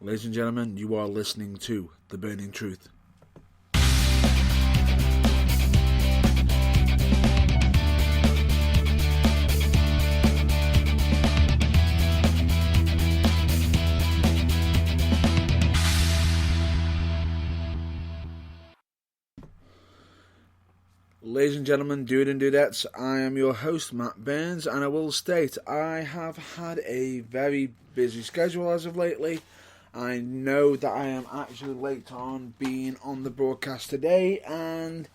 Ladies and gentlemen, you are listening to The Burning Truth. Ladies and gentlemen, dude and dudettes, I am your host, Matt Burns, and I will state I have had a very busy schedule as of lately. I know that I am actually late on being on the broadcast today, and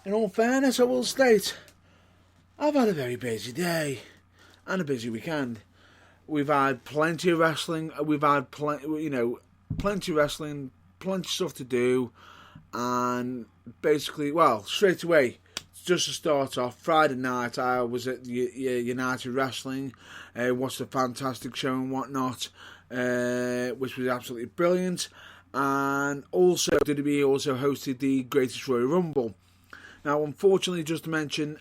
in all fairness, I will state I've had a very busy day and a busy weekend. We've had plenty of wrestling. We've had plenty of wrestling, plenty of stuff to do, and basically, straight away, just to start off, Friday night I was at United Wrestling, watched a fantastic show and whatnot, which was absolutely brilliant. And also, WWE also hosted the Greatest Royal Rumble. Now, unfortunately, just to mention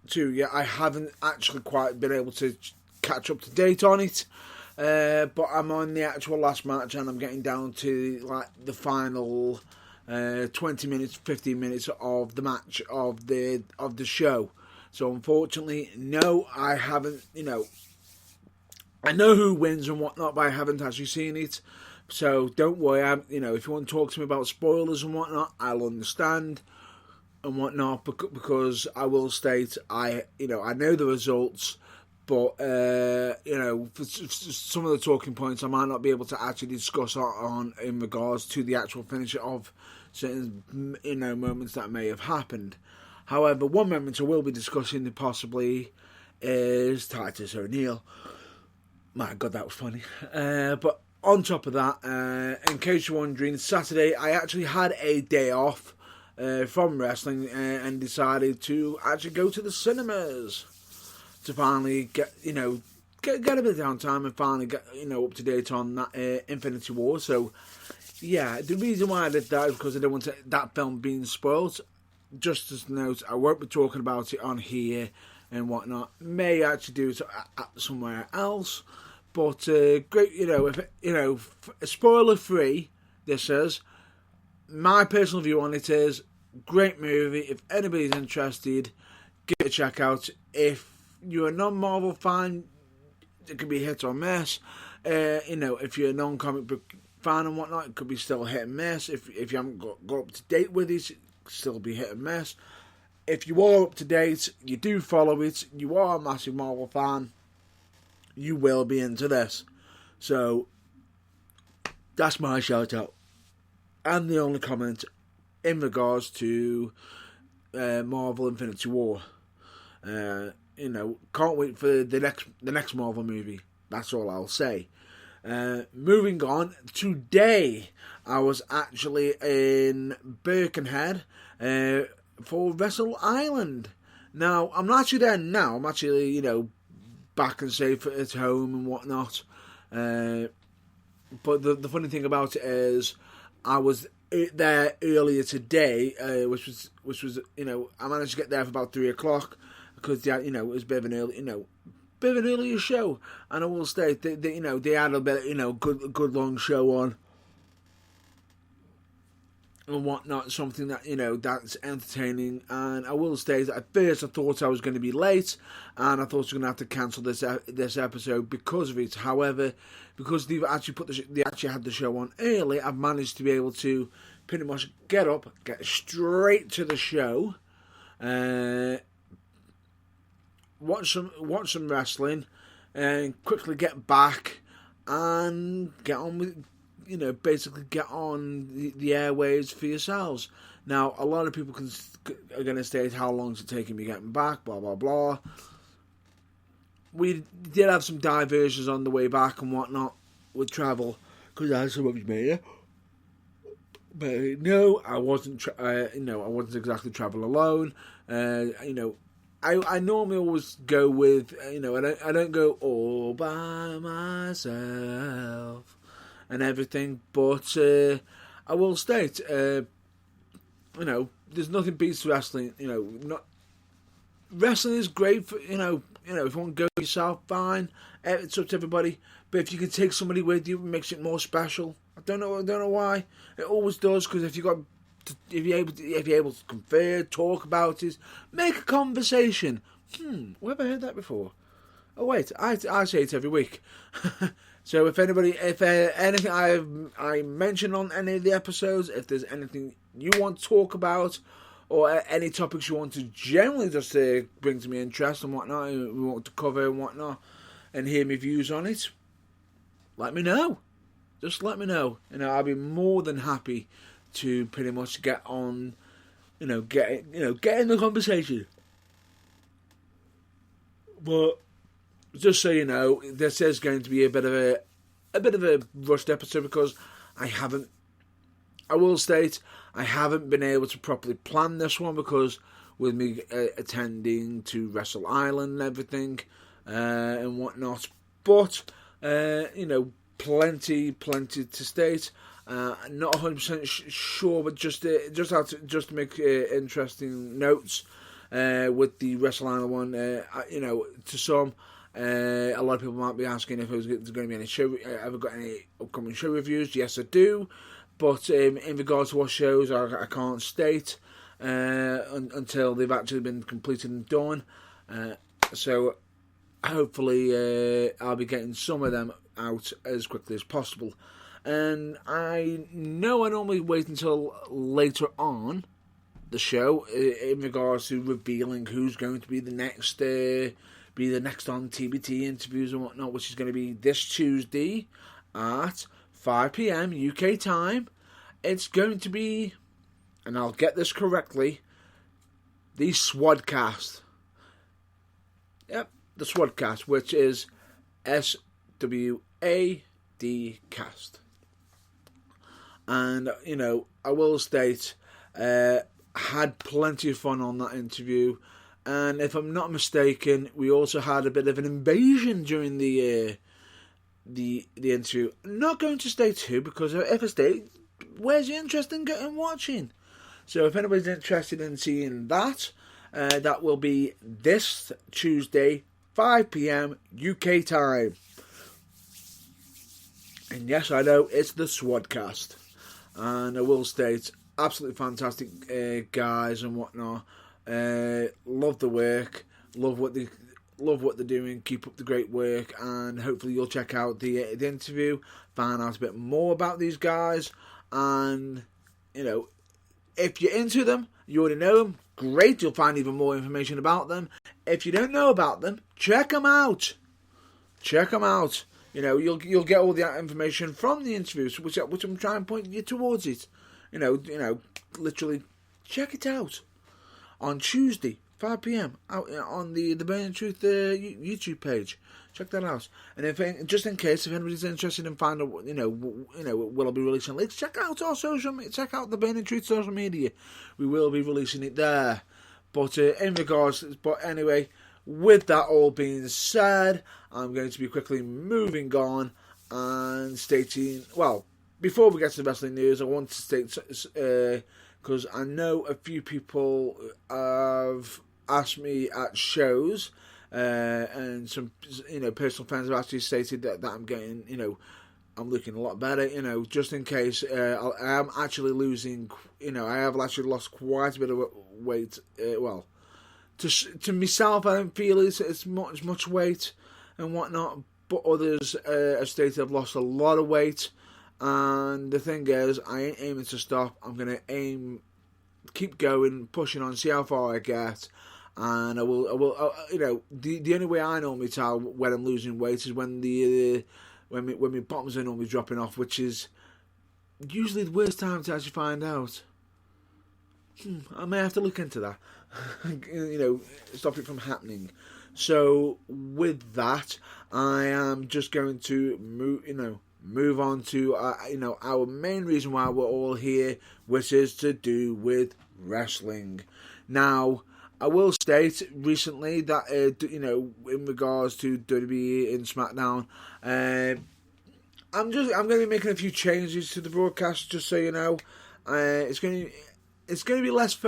too, I haven't actually quite been able to catch up to date on it. But I'm on the actual last match, and I'm getting down to the final 20 minutes, 15 minutes of the match of the show. So unfortunately, no, I haven't. I know who wins and whatnot, but I haven't actually seen it. So don't worry. If you want to talk to me about spoilers and whatnot, I'll understand and whatnot, because I will state I know the results. But, for some of the talking points I might not be able to actually discuss on in regards to the actual finish of certain, moments that may have happened. However, one moment I will be discussing possibly is Titus O'Neil. My God, that was funny. But on top of that, in case you're wondering, Saturday I actually had a day off from wrestling and decided to actually go to the cinemas to finally get a bit of downtime and finally get up to date on that Infinity War. So yeah, the reason why I did that is because I didn't want that film being spoiled. Just as a note, I won't be talking about it on here and whatnot. May actually do it somewhere else, but great. Spoiler free. This is my personal view on it. Is great movie. If anybody's interested, give it a check out. If you're a non-Marvel fan, it could be hit or miss. If you're a non-comic book fan and whatnot, it could be still hit and miss. If you haven't got up to date with it, it could still be hit and miss. If you are up to date, you do follow it, you are a massive Marvel fan, you will be into this. So that's my shout out. And the only comment in regards to Marvel Infinity War. Can't wait for the next Marvel movie. That's all I'll say. Moving on, today I was actually in Birkenhead for Wrestle Island. Now, I'm not actually there now. I'm actually, back and safe at home and whatnot. But the funny thing about it is, I was there earlier today, which was I managed to get there for about 3 o'clock. Because it was a bit of an earlier show, and I will state that they had a bit good long show on and whatnot, something that that's entertaining. And I will state that at first I thought I was going to be late, and I thought I was going to have to cancel this episode because of it. However, because they actually had the show on early, I've managed to be able to pretty much get up, get straight to the show. Watch some wrestling, and quickly get back and get on with, basically get on the airwaves for yourselves. Now, a lot of people are going to state how long is it taking me getting back, blah, blah, blah. We did have some diversions on the way back and whatnot with travel, because I had some of you here. But no, I wasn't. I wasn't exactly traveling alone. I normally always go with, I don't go all by myself and everything, but I will state, there's nothing beats wrestling. Wrestling is great for, if you want to go yourself, fine. It's up to everybody. But if you can take somebody with you, it makes it more special. I don't know why. It always does, because if you're able to confer, talk about it, make a conversation. Where have I heard that before? Oh wait, I say it every week. So if anything I mention on any of the episodes, if there's anything you want to talk about, or any topics you want to generally just bring to me interest and whatnot, and we want to cover and whatnot, and hear my views on it, let me know. Just let me know. I'll be more than happy to pretty much get on, get in the conversation. But just so you know, this is going to be a bit of a rushed episode, because I will state I haven't been able to properly plan this one, because with me attending to Wrestle Island and everything and whatnot. But plenty to state. Not 100% sure, but just to make interesting notes with the Wrestle Island one. To some, a lot of people might be asking if there's going to be any show. Have I got any upcoming show reviews? Yes, I do. But in regards to what shows, I can't state until they've actually been completed and done. So hopefully I'll be getting some of them out as quickly as possible. And I know I normally wait until later on the show in regards to revealing who's going to be the next on TBT interviews and whatnot, which is going to be this Tuesday at 5 p.m. UK time. It's going to be, and I'll get this correctly, the Swadcast. Yep, the Swadcast, which is SWAD cast. And, I will state, had plenty of fun on that interview. And if I'm not mistaken, we also had a bit of an invasion during the interview. I'm not going to state who, because if I state, where's the interest in watching? So if anybody's interested in seeing that, that will be this Tuesday, 5 p.m. UK time. And yes, I know, it's the Swadcast. And I will state, absolutely fantastic guys and whatnot. Love the work, love what they're doing. Keep up the great work, and hopefully you'll check out the interview, find out a bit more about these guys, and if you're into them, you already know them. Great, you'll find even more information about them. If you don't know about them, check them out. You'll get all the information from the interviews, which I'm trying to point you towards it. Literally check it out on Tuesday, 5 p.m. out on the Burning Truth YouTube page. Check that out. And just in case, if anybody's interested in finding out, will I be releasing links? Check out our social media. Check out the Burning Truth social media. We will be releasing it there. But anyway, with that all being said, I'm going to be quickly moving on and stating. Well, before we get to the wrestling news, I want to state, because I know a few people have asked me at shows, and some personal fans have actually stated that I'm getting, I'm looking a lot better, just in case. I am actually losing, I have actually lost quite a bit of weight. To myself, I don't feel it's much weight and whatnot, but others have stated I've lost a lot of weight. And the thing is, I ain't aiming to stop. I'm going to keep going, pushing on, see how far I get. And I will. The only way I normally tell when I'm losing weight is when when my bottoms are normally dropping off, which is usually the worst time to actually find out. I may have to look into that. Stop it from happening. So with that, I am just going to move on to our main reason why we're all here, which is to do with wrestling. Now, I will state recently that in regards to WWE and SmackDown, I'm going to be making a few changes to the broadcast, just so you know. It's going to be less.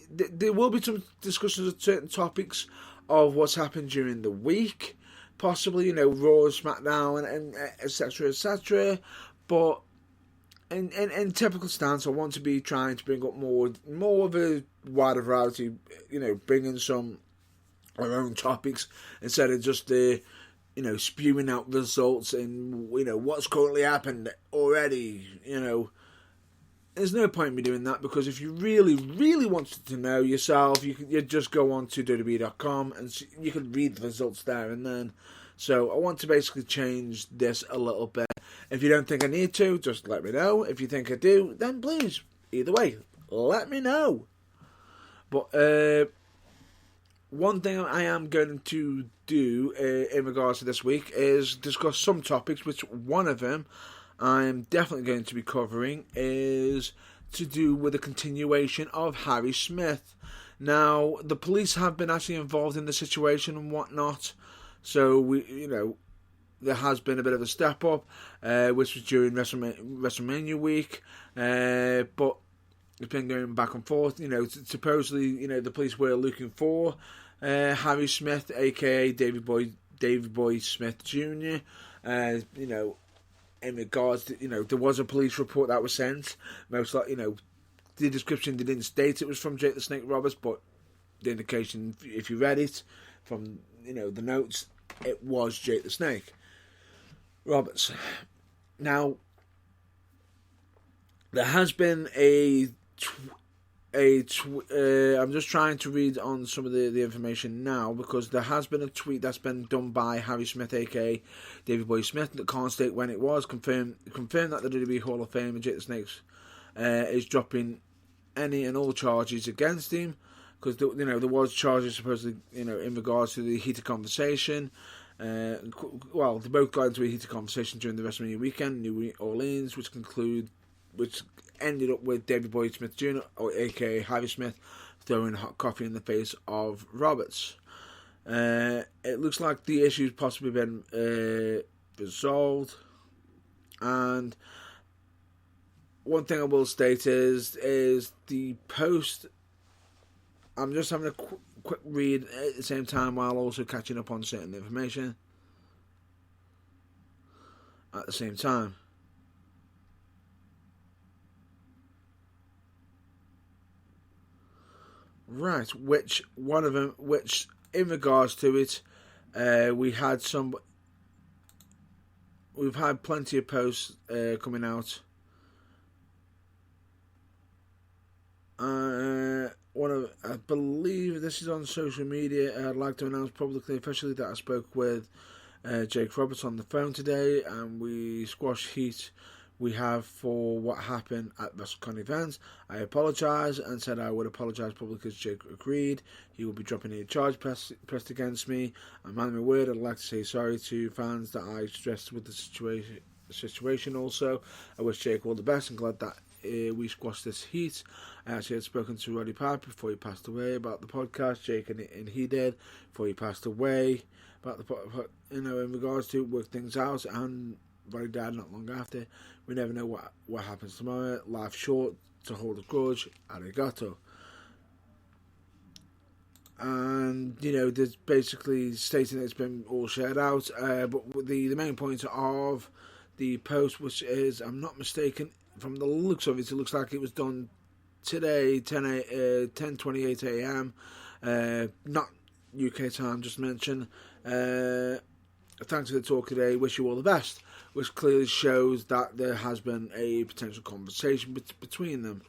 There will be some discussions of certain topics of what's happened during the week. Possibly, Raw, SmackDown, and etc., etc. But in typical stance, I want to be trying to bring up more of a wider variety. Bringing some our own topics instead of just spewing out results and what's currently happened already. There's no point in me doing that, because if you really, really wanted to know yourself, you'd just go on to WWE.com and you could read the results there and then. So I want to basically change this a little bit. If you don't think I need to, just let me know. If you think I do, then please, either way, let me know. But one thing I am going to do in regards to this week is discuss some topics, which one of them I'm definitely going to be covering is to do with the continuation of Harry Smith. Now, the police have been actually involved in the situation and whatnot, so there has been a bit of a step up, which was during WrestleMania week, but it's been going back and forth. Supposedly, the police were looking for Harry Smith, aka Davey Boy Smith Jr. In regards to, there was a police report that was sent. Most like, the description, they didn't state it was from Jake the Snake Roberts, but the indication, if you read it from, the notes, it was Jake the Snake Roberts. Now, there has been I'm just trying to read on some of the information now, because there has been a tweet that's been done by Harry Smith, aka Davey Boy Smith, that can't state when it was, confirmed that the WWE Hall of Fame and Jake the Snakes is dropping any and all charges against him, because there was charges supposedly in regards to the heated conversation. Well, they both got into a heated conversation during the WrestleMania weekend in New Orleans, which ended up with Davey Boy Smith Jr., or aka Harry Smith, throwing hot coffee in the face of Roberts. It looks like the issue's possibly been resolved, and one thing I will state is the post. I'm just having a quick read at the same time while also catching up on certain information at the same time. Right, which in regards to it, we've had plenty of posts coming out. I believe this is on social media. I'd like to announce publicly, officially, that I spoke with Jake Roberts on the phone today, and we squashed heat we have for what happened at WrestleCon events. I apologise and said I would apologise publicly, as Jake agreed. He will be dropping any charge pressed against me. I'm on my word. I'd like to say sorry to fans that I stressed with the situation also. I wish Jake all the best and glad that we squashed this heat. I actually had spoken to Roddy Piper before he passed away about the podcast. Jake and he did before he passed away about the in regards to work things out, and Roddy died not long after. We never know what happens tomorrow. Life's short, to hold a grudge. Arigato. And there's basically stating that it's been all shared out. But the main point of the post, which is, I'm not mistaken, from the looks of it, it looks like it was done today, 10:28 a.m. Not UK time, just mention. Thanks for the talk today. Wish you all the best. Which clearly shows that there has been a potential conversation between them,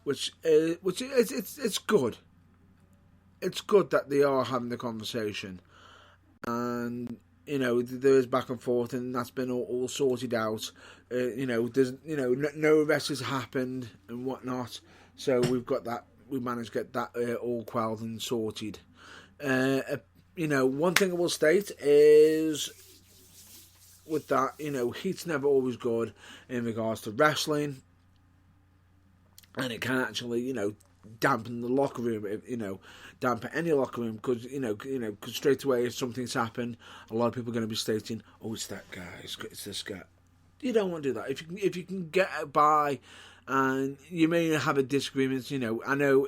which it's good. It's good that they are having the conversation, and there is back and forth, and that's been all sorted out. There's no arrest has happened and whatnot, so we've got that. We managed to get that all quelled and sorted. One thing I will state is, with that, heat's never always good in regards to wrestling, and it can actually, dampen the locker room, dampen any locker room, because cause straight away if something's happened, a lot of people are going to be stating, "Oh, it's that guy, it's this guy." You don't want to do that. If you can get by, and you may have a disagreement, I know,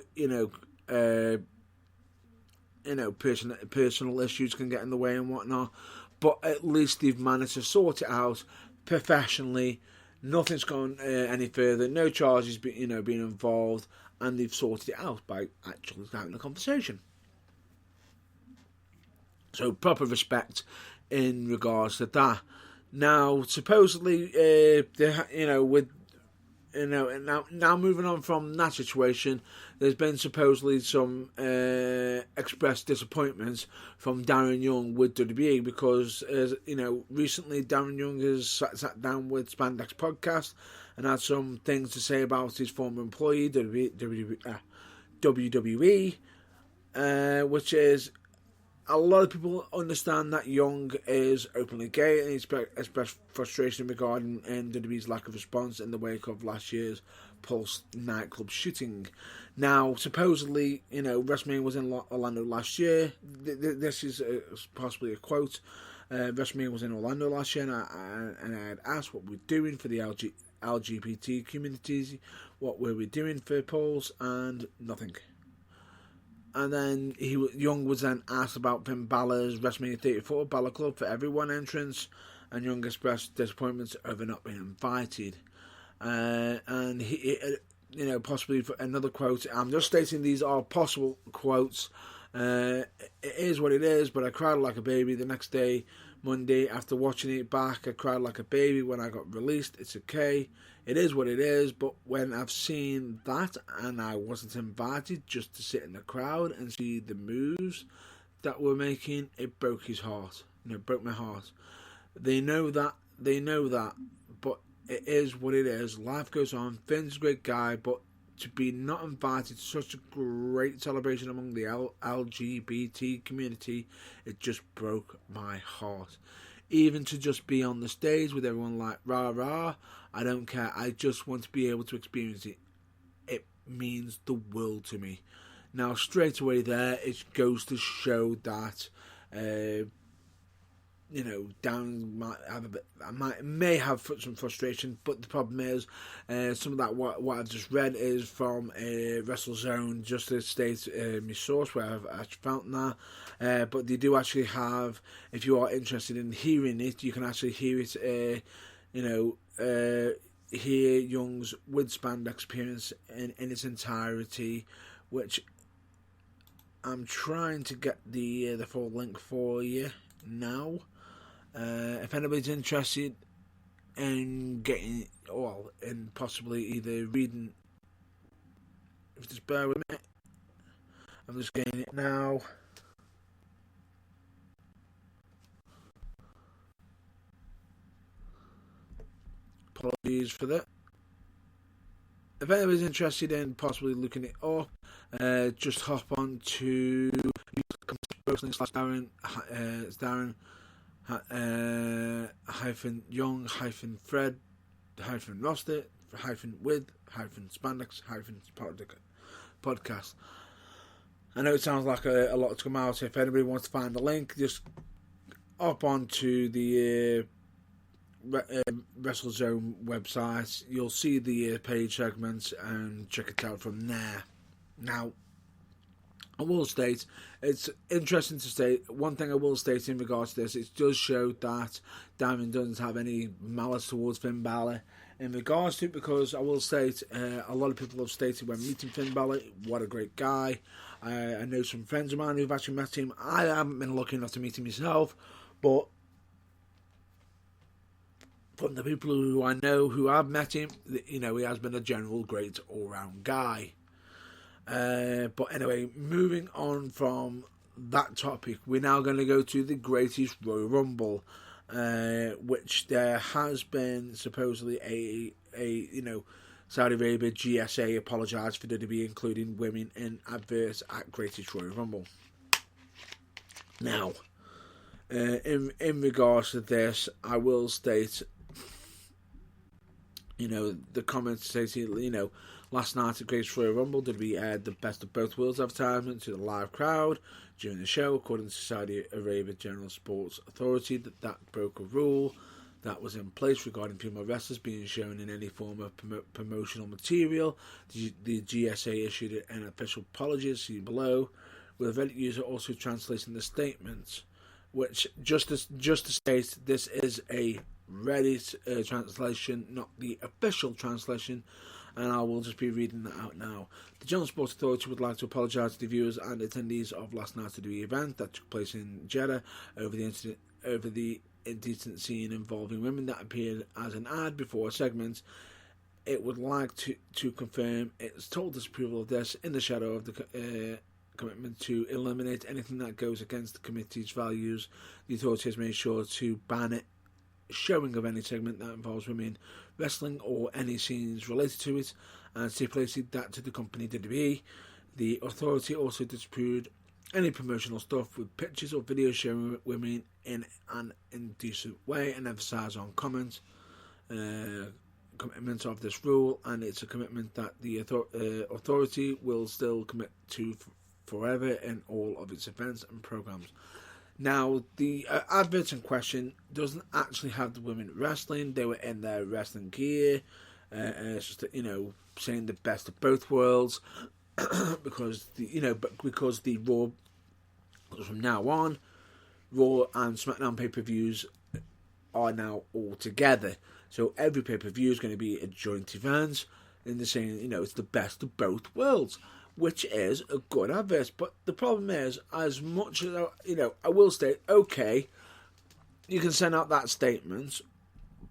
personal issues can get in the way and whatnot, but at least they've managed to sort it out professionally, Nothing's gone any further. No charges, being involved, and they've sorted it out by actually having a conversation. So proper respect in regards to that. Now, supposedly, now moving on from that situation, there's been supposedly some expressed disappointments from Darren Young with WWE because, recently Darren Young has sat down with Spandex Podcast and had some things to say about his former employee, WWE, which is, a lot of people understand that Young is openly gay and he's expressed frustration regarding WWE's lack of response in the wake of last year's Pulse nightclub shooting. Now, supposedly, WrestleMania was in Orlando last year. This is possibly a quote. WrestleMania was in Orlando last year, and I had asked what we're doing for the LGBT communities, what were we doing for Pulse, and nothing. And then Young was then asked about Finn Balor's WrestleMania 34 Balor Club for Everyone entrance, and Young expressed disappointment over not being invited. And he, possibly for another quote. I'm just stating these are possible quotes. It is what it is, but I cried like a baby the next day, Monday, after watching it back. I cried like a baby when I got released. It's okay. It is what it is, but when I've seen that and I wasn't invited just to sit in the crowd and see the moves that we're making, it broke his heart. It broke my heart. They know that, but it is what it is. Life goes on. Finn's a great guy, but to be not invited to such a great celebration among the LGBT community, it just broke my heart. Even to just be on the stage with everyone like rah rah, I don't care. I just want to be able to experience it. It means the world to me. Now, straight away there, it goes to show that, Dan may have some frustration, but the problem is, some of that what I've just read is from WrestleZone, just to state my source where I've actually found that. But they do actually have, if you are interested in hearing it, you can actually hear it. Hear Young's with Spandex experience in its entirety, which I'm trying to get the full link for you now. If anybody's interested in getting, in possibly either reading, just bear with me, I'm just getting it now. Apologies for that. If anybody's interested in possibly looking it up, just hop on to Darren, it's Darren Young Fred roster with Spandex podcast. I know it sounds like a lot to come out. If anybody wants to find the link, just hop on to the WrestleZone website. You'll see the page segments and check it out from there. Now, I will state, it's interesting to state, one thing I will state in regards to this, it does show that Diamond doesn't have any malice towards Finn Balor in regards to it, because I will state, a lot of people have stated when meeting Finn Balor, what a great guy. I know some friends of mine who've actually met him. I haven't been lucky enough to meet him myself, but from the people who I know who have met him, he has been a general great all-round guy. But anyway, moving on from that topic, we're now going to go to the Greatest Royal Rumble, which there has been supposedly a Saudi Arabia GSA apologised for WWE including women in adverts at Greatest Royal Rumble. Now, in regards to this, I will state, the comments stating, last night at Greatest Royal Rumble, WWE aired the Best of Both Worlds advertisement to the live crowd during the show, according to Saudi Arabia General Sports Authority. That broke a rule that was in place regarding female wrestlers being shown in any form of promotional material. The GSA issued an official apology, as seen below, with the Reddit user also translating the statement, which just to state, this is a Reddit translation, not the official translation, and I will just be reading that out now. The German Sports Authority would like to apologise to the viewers and attendees of last night's WWE event that took place in Jeddah over the indecent scene involving women that appeared as an ad before a segment. It would like to confirm its total disapproval of this in the shadow of the commitment to eliminate anything that goes against the committee's values. The authority has made sure to ban it showing of any segment that involves women wrestling or any scenes related to it, and stipulated that to the company WWE. The authority also disapproved any promotional stuff with pictures or videos showing women in an indecent way, and emphasise on commitment of this rule, and it's a commitment that the authority will still commit to forever in all of its events and programs. Now, the advert in question doesn't actually have the women wrestling. They were in their wrestling gear. It's just, saying the best of both worlds, because the Raw, from now on, Raw and SmackDown pay-per-views are now all together. So every pay-per-view is going to be a joint event, and they're saying, it's the best of both worlds, which is a good advert. But the problem is, as much as, I will state, okay, you can send out that statement,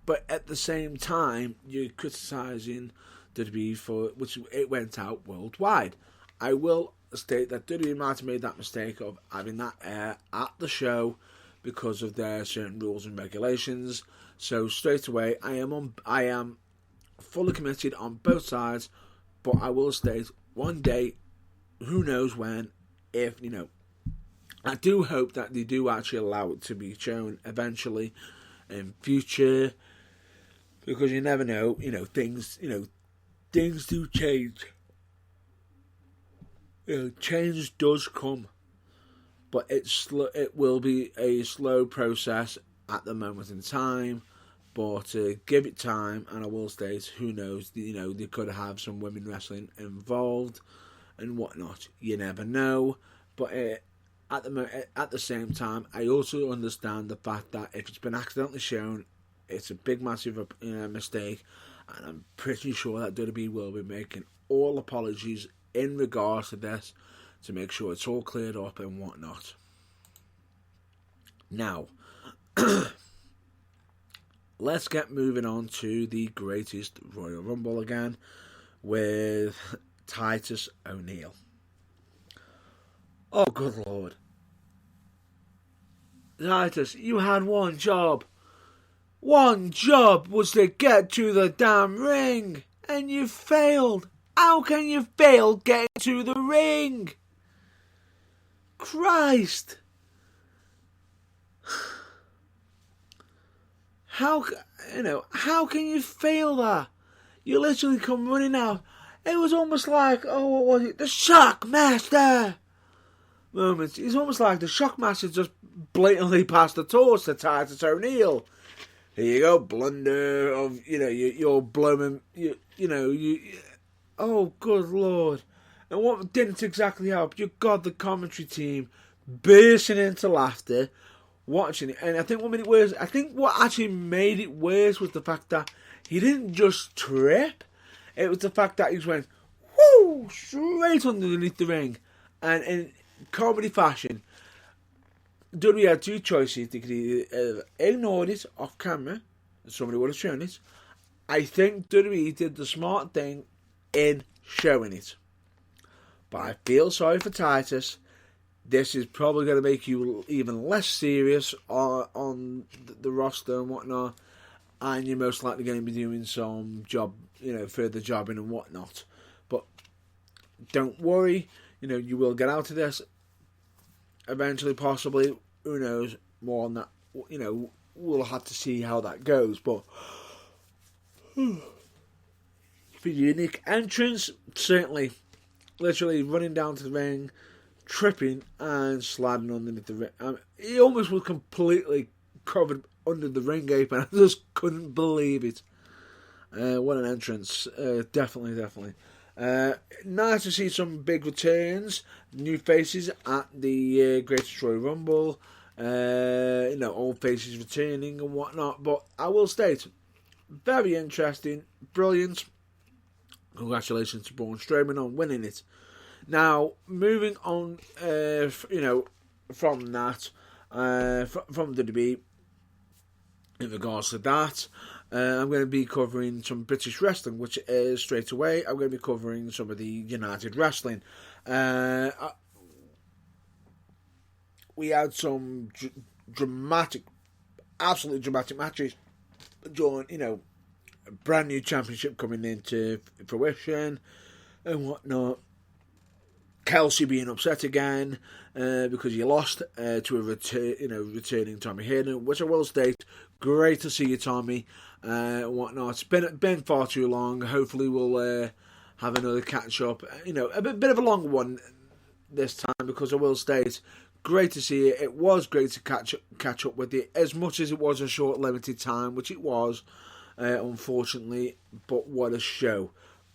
but at the same time, you're criticising WWE for, which it went out worldwide. I will state that WWE might have made that mistake of having that air at the show because of their certain rules and regulations. So straight away, I am fully committed on both sides, but I will state, one day, who knows when, if, I do hope that they do actually allow it to be shown eventually in future, because you never know, things do change. Change does come, but it will be a slow process at the moment in time, but give it time, and I will state, who knows, they could have some women wrestling involved and whatnot. You never know, but at the same time, I also understand the fact that if it's been accidentally shown, it's a big, massive mistake, and I'm pretty sure that WWE will be making all apologies in regards to this to make sure it's all cleared up and whatnot. Now, let's get moving on to the greatest Royal Rumble again with Titus O'Neil. Oh, good Lord. Titus, you had one job. One job was to get to the damn ring, and you failed. How can you fail getting to the ring? Christ. How can you fail that? You literally come running out. It was almost like, what was it? The Shockmaster moments. It's almost like the Shockmaster just blatantly passed the torch to Titus O'Neil. Here you go, blunder of, you're blowing, oh, good Lord. And what didn't exactly help, you got the commentary team bursting into laughter, watching it. And I think what actually made it worse was the fact that he didn't just trip. It was the fact that he just went, whoo, straight underneath the ring. And in comedy fashion, WWE had two choices. They could either ignore it off camera, and somebody would have shown it. I think WWE did the smart thing in showing it. But I feel sorry for Titus. This is probably going to make you even less serious on the roster and whatnot. And you're most likely going to be doing some further jobbing and whatnot. But don't worry, you will get out of this eventually, possibly. Who knows? More on that, we'll have to see how that goes. But for unique entrance, certainly, literally running down to the ring, tripping and sliding underneath the ring. He almost was completely covered under the ring apron. I just couldn't believe it. What an entrance. Definitely. Nice to see some big returns, new faces at the Greatest Royal Rumble. Old faces returning and whatnot. But I will state, very interesting, brilliant. Congratulations to Braun Strowman on winning it. Now, moving on, from that, from the debate, in regards to that, I'm going to be covering some British wrestling, which is straight away. I'm going to be covering some of the United Wrestling. We had some absolutely dramatic matches during, a brand new championship coming into fruition and whatnot. Kelsey being upset again because he lost to a returning Tommy Hayden, which I will state, great to see you, Tommy, and whatnot. It's been far too long. Hopefully we'll have another catch up. A bit of a longer one this time, because I will state, great to see you. It was great to catch up with you, as much as it was a short, limited time, which it was, unfortunately. But what a show!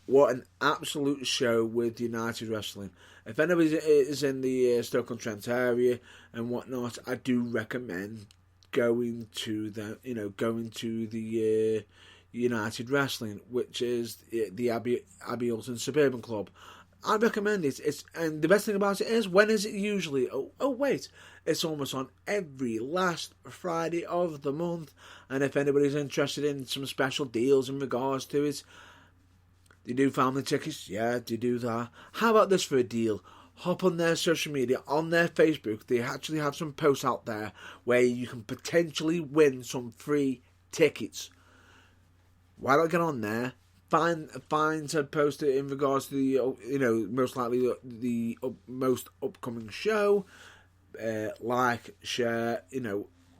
What an absolute show with United Wrestling. If anybody is in the Stoke-on-Trent area and whatnot, I do recommend going to the United Wrestling, which is the Abbey Alton Suburban Club. I recommend it. And the best thing about it is, when is it usually? Oh wait, it's almost on every last Friday of the month. And if anybody's interested in some special deals in regards to it, they do family tickets, yeah, they do that. How about this for a deal? Hop on their social media, on their Facebook. They actually have some posts out there where you can potentially win some free tickets. Why not get on there? Find a post in regards to the most likely the most upcoming show. Share,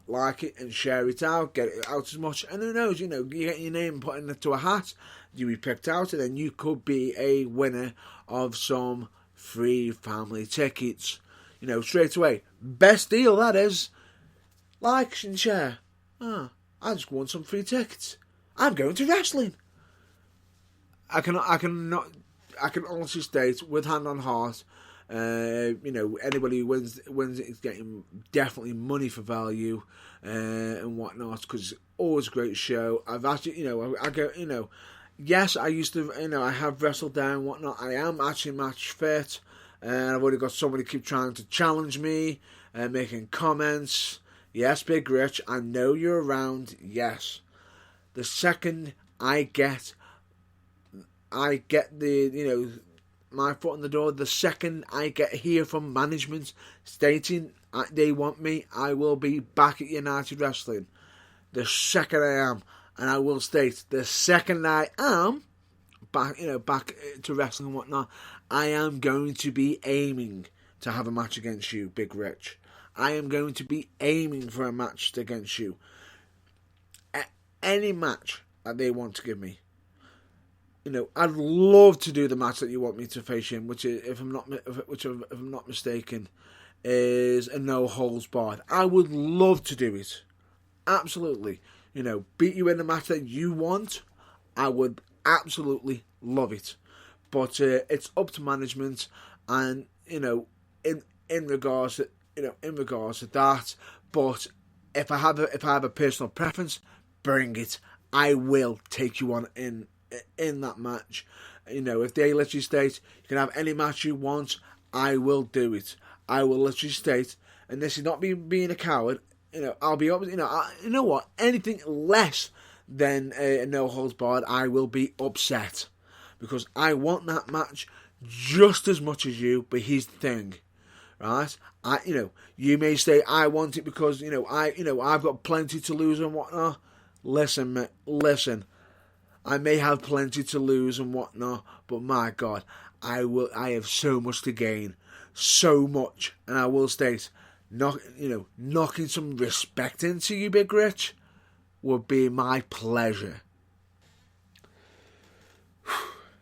like it and share it out, get it out as much, and who knows, you get your name put into a hat, you be picked out, and then you could be a winner of some free family tickets, straight away. Best deal, that is. Like and share. I just won some free tickets. I'm going to wrestling. I can honestly state, with hand on heart, anybody who wins it is getting definitely money for value and whatnot, because it's always a great show. I've actually, I go, yes, I used to, I have wrestled there and whatnot. I am actually match fit, and I've already got somebody keep trying to challenge me and making comments. Yes, Big Rich, I know you're around. Yes, the second I get the my foot in the door, the second I get here from management stating they want me, I will be back at United Wrestling. The second I am, and I will state, the second I am back to wrestling and whatnot, I am going to be aiming to have a match against you, Big Rich. I am going to be aiming for a match against you. Any match that they want to give me. I'd love to do the match that you want me to face in, which is, if I'm not mistaken, is a no holds barred. I would love to do it, absolutely. Beat you in the match that you want. I would absolutely love it, but it's up to management, and in regards to that. But if I have a personal preference, bring it. I will take you on in that match. If they literally state you can have any match you want, I will do it. I will literally state, and this is not me being a coward, I'll be up, what, anything less than a no holds barred, I will be upset, because I want that match just as much as you. But here's the thing, right? You may say I want it because I've got plenty to lose and whatnot. Listen, mate, listen. I may have plenty to lose and whatnot, but my God, I have so much to gain, so much, and I will state, knocking some respect into you, Big Rich, would be my pleasure.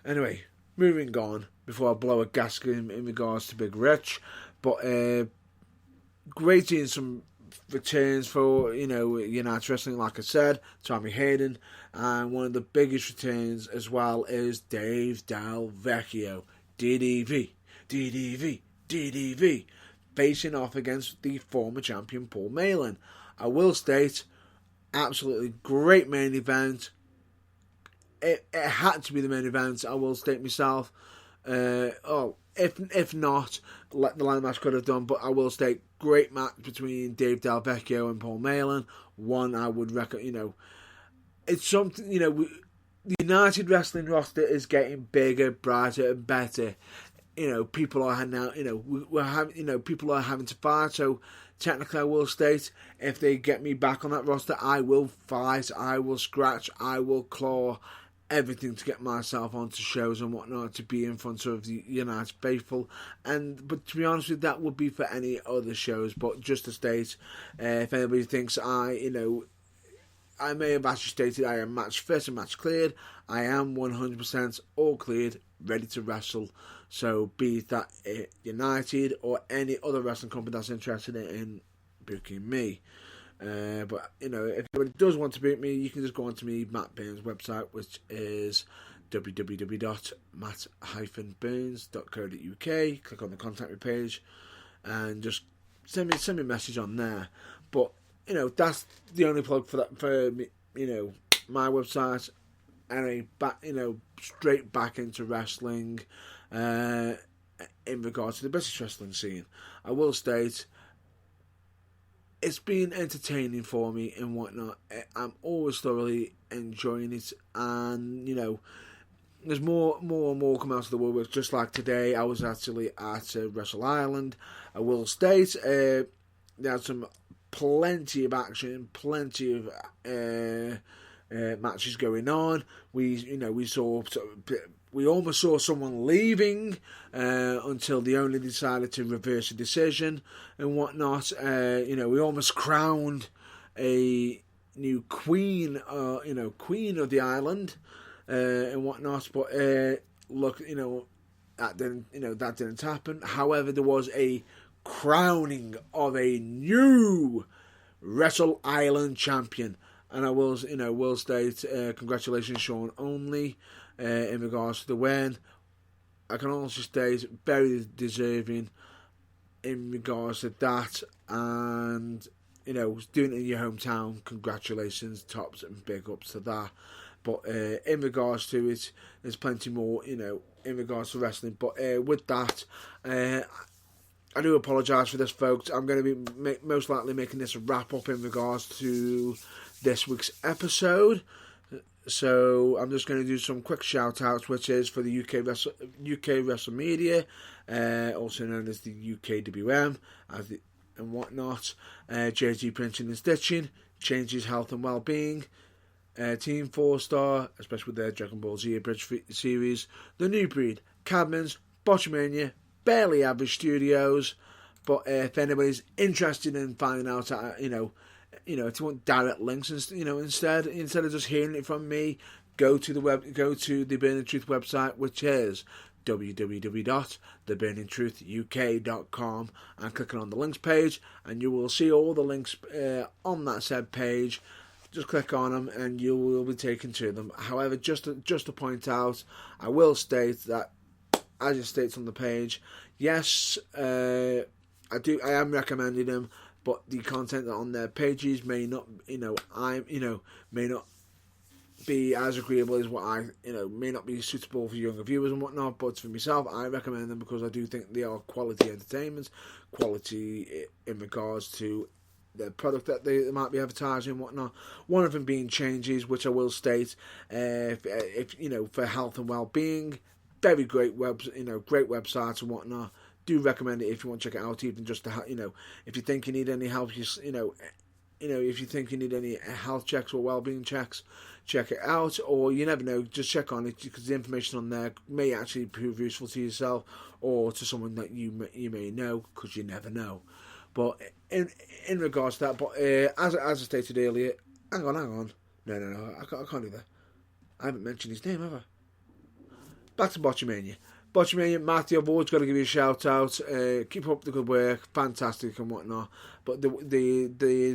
Anyway, moving on before I blow a gasket in regards to Big Rich, but great seeing some returns for United Wrestling, like I said, Tommy Hayden, and one of the biggest returns as well is Dave Del Vecchio, DDV. facing off against the former champion Paul Malin. I will state, absolutely great main event. It had to be the main event, I will state myself. If not, the line match could have done, but I will state, great match between Dave Del Vecchio and Paul Malin. One I would recommend, it's something, the United Wrestling roster is getting bigger, brighter, and better. People are now, we're having, people are having to fight. So technically, I will state, if they get me back on that roster, I will fight, I will scratch, I will claw, everything to get myself onto shows and whatnot, to be in front of the United faithful. But to be honest with you, that would be for any other shows. But just to state, if anybody thinks I may have actually stated I am match fit and match cleared, I am 100% all cleared, ready to wrestle. So be that United or any other wrestling company that's interested in booking me. But if anybody does want to book me, you can just go onto me, Matt Burns' website, which is www.matt-burns.co.uk. Click on the contact me page and just send me a message on there. But that's the only plug for that, for me, my website. Anyway, straight back into wrestling. In regards to the British wrestling scene, I will state, it's been entertaining for me and whatnot. I'm always thoroughly enjoying it, and there's more and more coming out of the woodwork. Just like today, I was actually at Wrestle Island. I will state, there had some plenty of action, plenty of matches going on. We almost saw someone leaving until they only decided to reverse a decision and whatnot. We almost crowned a new queen, queen of the island and whatnot. But look, that didn't happen. However, there was a crowning of a new Wrestle Island champion, and I will state, congratulations, Sean Only. In regards to the win, I can also state very deserving in regards to that, and doing it in your hometown, congratulations, tops and big ups to that. But in regards to it, there's plenty more, in regards to wrestling. But with that, I do apologise for this, folks. I'm going to be most likely making this a wrap up in regards to this week's episode. So I'm just going to do some quick shout outs, which is for the UK Wrestle Media, also known as the UKWM and whatnot, JG Printing and Stitching, Changes Health and Wellbeing, Team 4-Star, especially with their Dragon Ball Z Bridge series, The New Breed, Cadmans, Botchamania, Barely Average Studios. But if anybody's interested in finding out, if you want direct links, instead of just hearing it from me, go to the Burning Truth website, which is www.theburningtruthuk.com, and clicking on the links page, and you will see all the links on that said page. Just click on them, and you will be taken to them. However, just to point out, I will state that, as it states on the page, yes, I am recommending them. But the content on their pages may not, may not be as agreeable as what may not be suitable for younger viewers and whatnot. But for myself, I recommend them because I do think they are quality entertainment, quality in regards to the product that they might be advertising and whatnot. One of them being Changes, which I will state, if for health and well-being, very great great websites and whatnot. Do recommend it if you want to check it out, even just to if you think you need any help, if you think you need any health checks or well-being checks, check it out. Or you never know, just check on it, because the information on there may actually prove useful to yourself or to someone that you may know, because you never know. But in regards to that, but as I stated earlier, hang on, no, I can't do that. I haven't mentioned his name, have I? Back to Botchamania. Matthew, I've always got to give you a shout out. Keep up the good work, fantastic and whatnot. But the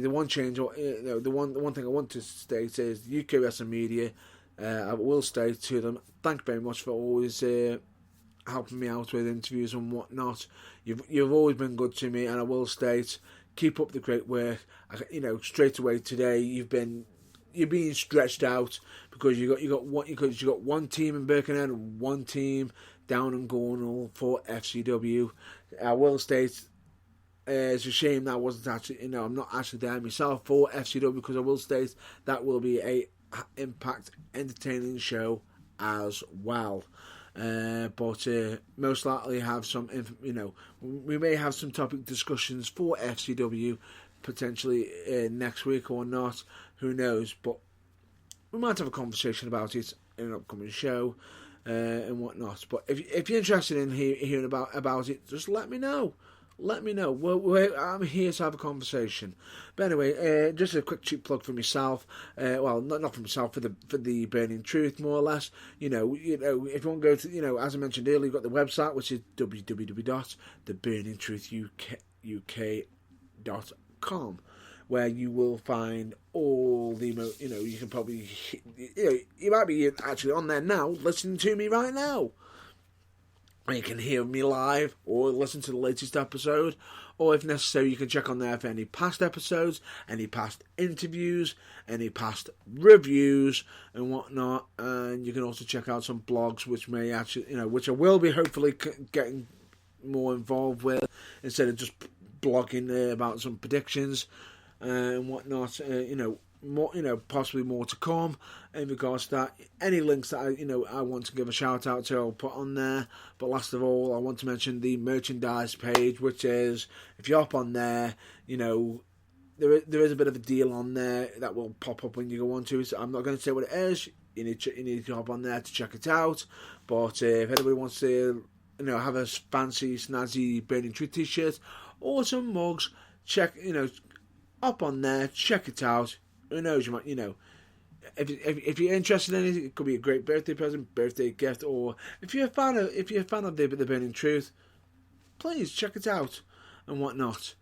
one change, the one thing I want to state is UK Wrestling Media. I will state to them, thank you very much for always helping me out with interviews and whatnot. You've always been good to me, and I will state, keep up the great work. Straight away today you're being stretched out because you got one team in Birkenhead and one team down in Gornal for FCW. I will state, it's a shame that I wasn't actually, I'm not actually there myself for FCW, because I will state that will be a Impact entertaining show as well. But most likely have some, we may have some topic discussions for FCW potentially next week or not. Who knows? But we might have a conversation about it in an upcoming show and whatnot. But if you're interested in hearing about it, just let me know. Let me know. I'm here to have a conversation. But anyway, just a quick cheap plug for myself. Not for myself, for the Burning Truth, more or less. If you want to go to, as I mentioned earlier, you've got the website, which is www.theburningtruthuk.com, where you will find all the, you can probably, you might be actually on there now, listening to me right now. You can hear me live or listen to the latest episode, or if necessary you can check on there for any past episodes, any past interviews, any past reviews and whatnot. And you can also check out some blogs which may actually, which I will be hopefully getting more involved with, instead of just blogging about some predictions and whatnot. More, possibly more to come in regards to that. Any links that I want to give a shout out to, I'll put on there. But last of all, I want to mention the merchandise page, which is, if you're up on there, there is a bit of a deal on there that will pop up when you go on to it. So I'm not going to say what it is. You need to hop on there to check it out. But if anybody wants to, have a fancy snazzy Burning Truth t-shirt or some mugs, check, up on there, check it out. Who knows, you might, if you're interested in it, it could be a great birthday present, birthday gift, or if you're a fan of the Burning Truth, please check it out and whatnot.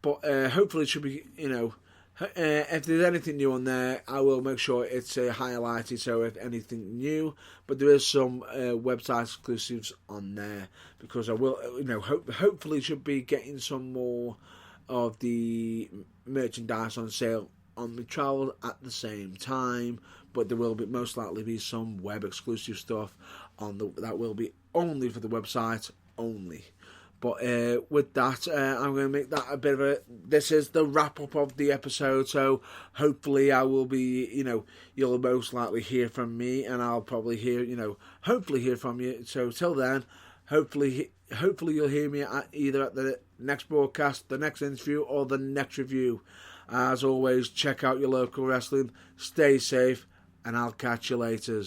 But hopefully it should be, if there's anything new on there, I will make sure it's highlighted. So if anything new, but there is some website exclusives on there, because I will, hopefully should be getting some more of the merchandise on sale on the travel at the same time, but there will be most likely be some web exclusive stuff that will be only for the website only. But with that, I'm going to make that a bit of this is the wrap up of the episode, so hopefully I will be, you'll most likely hear from me, and I'll probably hopefully hear from you. So till then, hopefully you'll hear me either at the next broadcast, the next interview, or the next review. As always, check out your local wrestling, stay safe, and I'll catch you later.